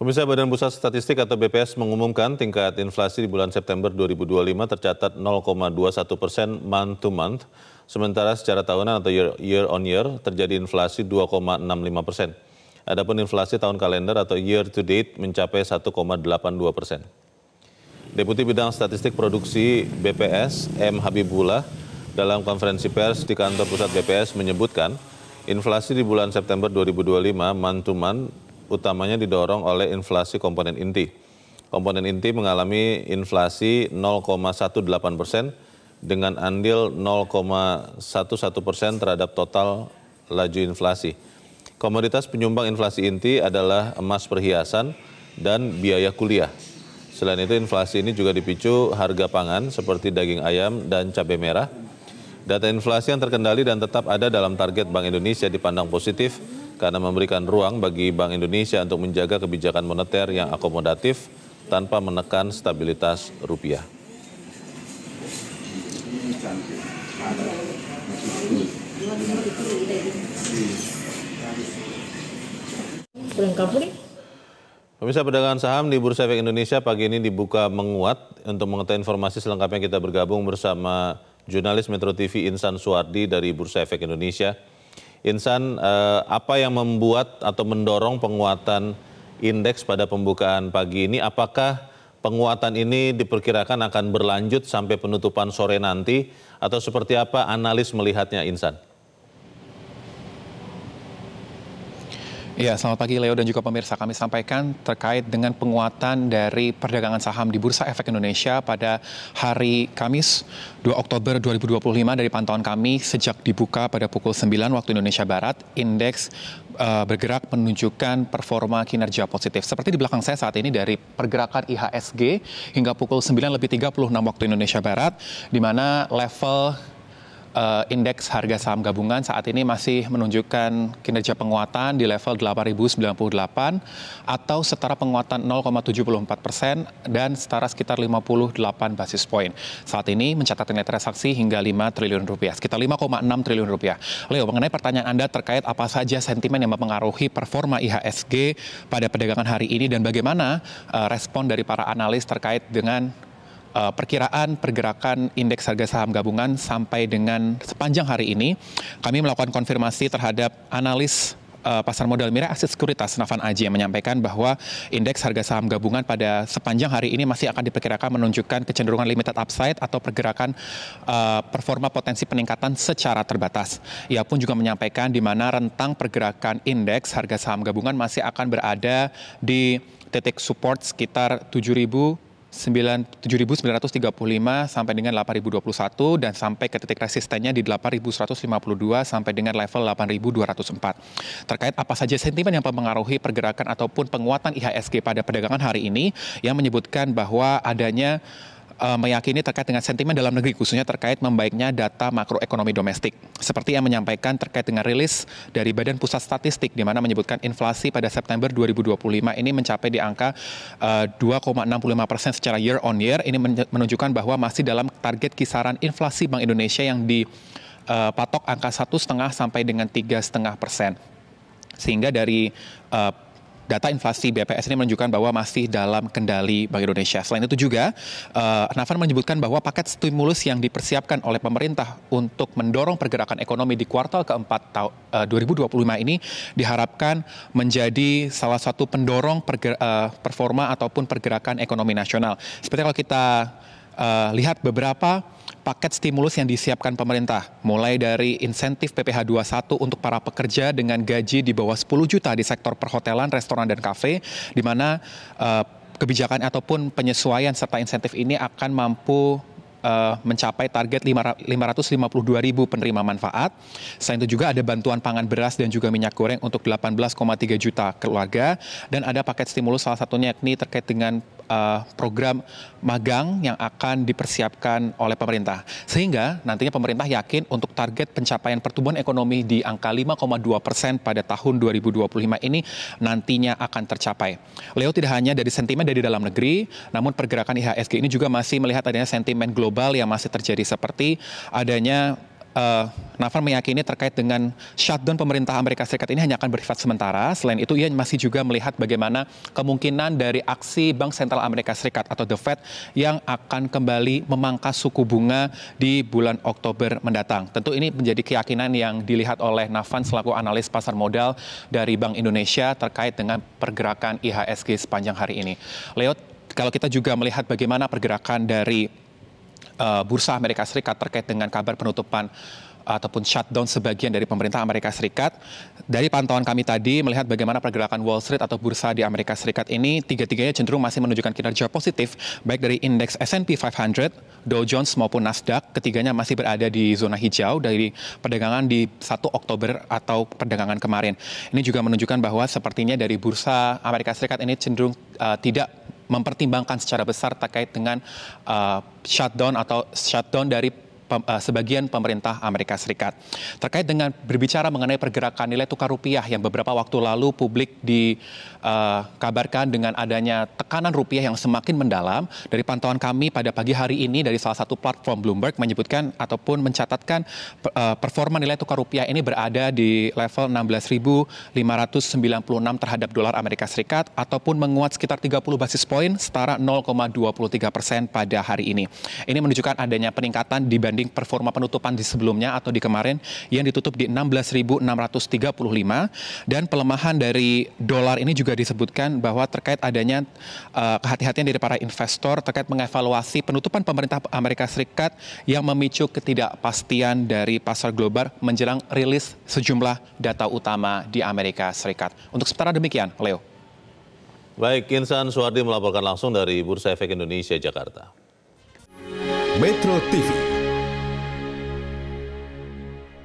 Pemirsa, Badan Pusat Statistik atau BPS mengumumkan tingkat inflasi di bulan September 2025 tercatat 0,21% month to month, sementara secara tahunan atau year on year terjadi inflasi 2,65%. Adapun inflasi tahun kalender atau year to date mencapai 1,82%. Deputi Bidang Statistik Produksi BPS M. Habibullah dalam konferensi pers di kantor pusat BPS menyebutkan inflasi di bulan September 2025 month to month utamanya didorong oleh inflasi komponen inti. Komponen inti mengalami inflasi 0,18% dengan andil 0,11% terhadap total laju inflasi. Komoditas penyumbang inflasi inti adalah emas perhiasan dan biaya kuliah. Selain itu, inflasi ini juga dipicu harga pangan seperti daging ayam dan cabai merah. Data inflasi yang terkendali dan tetap ada dalam target Bank Indonesia dipandang positif karena memberikan ruang bagi Bank Indonesia untuk menjaga kebijakan moneter yang akomodatif tanpa menekan stabilitas rupiah. Pemirsa, perdagangan saham di Bursa Efek Indonesia pagi ini dibuka menguat. Untuk mengetahui informasi selengkapnya kita bergabung bersama jurnalis Metro TV Insan Suwardi dari Bursa Efek Indonesia. Insan, apa yang membuat atau mendorong penguatan indeks pada pembukaan pagi ini? Apakah penguatan ini diperkirakan akan berlanjut sampai penutupan sore nanti? Atau seperti apa analis melihatnya, Insan? Ya, selamat pagi Leo dan juga pemirsa. Kami sampaikan terkait dengan penguatan dari perdagangan saham di Bursa Efek Indonesia pada hari Kamis 2 Oktober 2025 dari pantauan kami sejak dibuka pada pukul 9 waktu Indonesia Barat, indeks bergerak menunjukkan performa kinerja positif. Seperti di belakang saya saat ini dari pergerakan IHSG hingga pukul 9:36 waktu Indonesia Barat, di mana level indeks harga saham gabungan saat ini masih menunjukkan kinerja penguatan di level 8.098 atau setara penguatan 0,74% dan setara sekitar 58 basis poin. Saat ini mencatat nilai transaksi hingga 5 triliun rupiah, sekitar 5,6 triliun rupiah. Leo, mengenai pertanyaan Anda terkait apa saja sentimen yang mempengaruhi performa IHSG pada perdagangan hari ini dan bagaimana respon dari para analis terkait dengan perkiraan pergerakan indeks harga saham gabungan sampai dengan sepanjang hari ini, kami melakukan konfirmasi terhadap analis pasar modal Mirae Asset Sekuritas Nafan Aji yang menyampaikan bahwa indeks harga saham gabungan pada sepanjang hari ini masih akan diperkirakan menunjukkan kecenderungan limited upside atau pergerakan performa potensi peningkatan secara terbatas. Ia pun juga menyampaikan di mana rentang pergerakan indeks harga saham gabungan masih akan berada di titik support sekitar 7.935 sampai dengan 8.021 dan sampai ke titik resistennya di 8.152 sampai dengan level 8.204. Terkait apa saja sentimen yang mempengaruhi pergerakan ataupun penguatan IHSG pada perdagangan hari ini, yang menyebutkan bahwa adanya meyakini terkait dengan sentimen dalam negeri, khususnya terkait membaiknya data makroekonomi domestik. Seperti yang menyampaikan terkait dengan rilis dari Badan Pusat Statistik, di mana menyebutkan inflasi pada September 2025 ini mencapai di angka 2,65% secara year on year. Ini menunjukkan bahwa masih dalam target kisaran inflasi Bank Indonesia yang dipatok angka 1,5 sampai dengan 3,5%. Sehingga dari data inflasi BPS ini menunjukkan bahwa masih dalam kendali Bank Indonesia. Selain itu juga, Nafan menyebutkan bahwa paket stimulus yang dipersiapkan oleh pemerintah untuk mendorong pergerakan ekonomi di kuartal keempat 2025 ini diharapkan menjadi salah satu pendorong performa ataupun pergerakan ekonomi nasional. Seperti kalau kita lihat beberapa paket stimulus yang disiapkan pemerintah, mulai dari insentif PPh 21 untuk para pekerja dengan gaji di bawah 10 juta di sektor perhotelan, restoran, dan kafe, di mana kebijakan ataupun penyesuaian serta insentif ini akan mampu mencapai target 552.000 penerima manfaat. Selain itu juga ada bantuan pangan beras dan juga minyak goreng untuk 18,3 juta keluarga, dan ada paket stimulus salah satunya yakni terkait dengan program magang yang akan dipersiapkan oleh pemerintah. Sehingga nantinya pemerintah yakin untuk target pencapaian pertumbuhan ekonomi di angka 5,2% pada tahun 2025 ini nantinya akan tercapai. Leo, tidak hanya dari sentimen dari dalam negeri, namun pergerakan IHSG ini juga masih melihat adanya sentimen global yang masih terjadi, seperti adanya Navan meyakini terkait dengan shutdown pemerintah Amerika Serikat ini hanya akan bersifat sementara. Selain itu, ia masih juga melihat bagaimana kemungkinan dari aksi Bank Sentral Amerika Serikat atau The Fed yang akan kembali memangkas suku bunga di bulan Oktober mendatang. Tentu ini menjadi keyakinan yang dilihat oleh Navan selaku analis pasar modal dari Bank Indonesia terkait dengan pergerakan IHSG sepanjang hari ini. Leo, kalau kita juga melihat bagaimana pergerakan dari Bursa Amerika Serikat terkait dengan kabar penutupan ataupun shutdown sebagian dari pemerintah Amerika Serikat. Dari pantauan kami tadi melihat bagaimana pergerakan Wall Street atau bursa di Amerika Serikat ini tiga-tiganya cenderung masih menunjukkan kinerja positif, baik dari indeks S&P 500, Dow Jones maupun Nasdaq. Ketiganya masih berada di zona hijau dari perdagangan di 1 Oktober atau perdagangan kemarin. Ini juga menunjukkan bahwa sepertinya dari bursa Amerika Serikat ini cenderung tidak mempertimbangkan secara besar terkait dengan shutdown dari sebagian pemerintah Amerika Serikat. Terkait dengan berbicara mengenai pergerakan nilai tukar rupiah yang beberapa waktu lalu publik dikabarkan dengan adanya tekanan rupiah yang semakin mendalam, dari pantauan kami pada pagi hari ini dari salah satu platform Bloomberg menyebutkan ataupun mencatatkan performa nilai tukar rupiah ini berada di level 16.596 terhadap dolar Amerika Serikat ataupun menguat sekitar 30 basis poin setara 0,23% pada hari ini. Ini menunjukkan adanya peningkatan dibanding performa penutupan di sebelumnya atau di kemarin yang ditutup di 16.635, dan pelemahan dari dolar ini juga disebutkan bahwa terkait adanya kehati-hatian dari para investor terkait mengevaluasi penutupan pemerintah Amerika Serikat yang memicu ketidakpastian dari pasar global menjelang rilis sejumlah data utama di Amerika Serikat. Untuk sementara demikian, Leo. Baik, Insan Suhardi melaporkan langsung dari Bursa Efek Indonesia, Jakarta. Metro TV,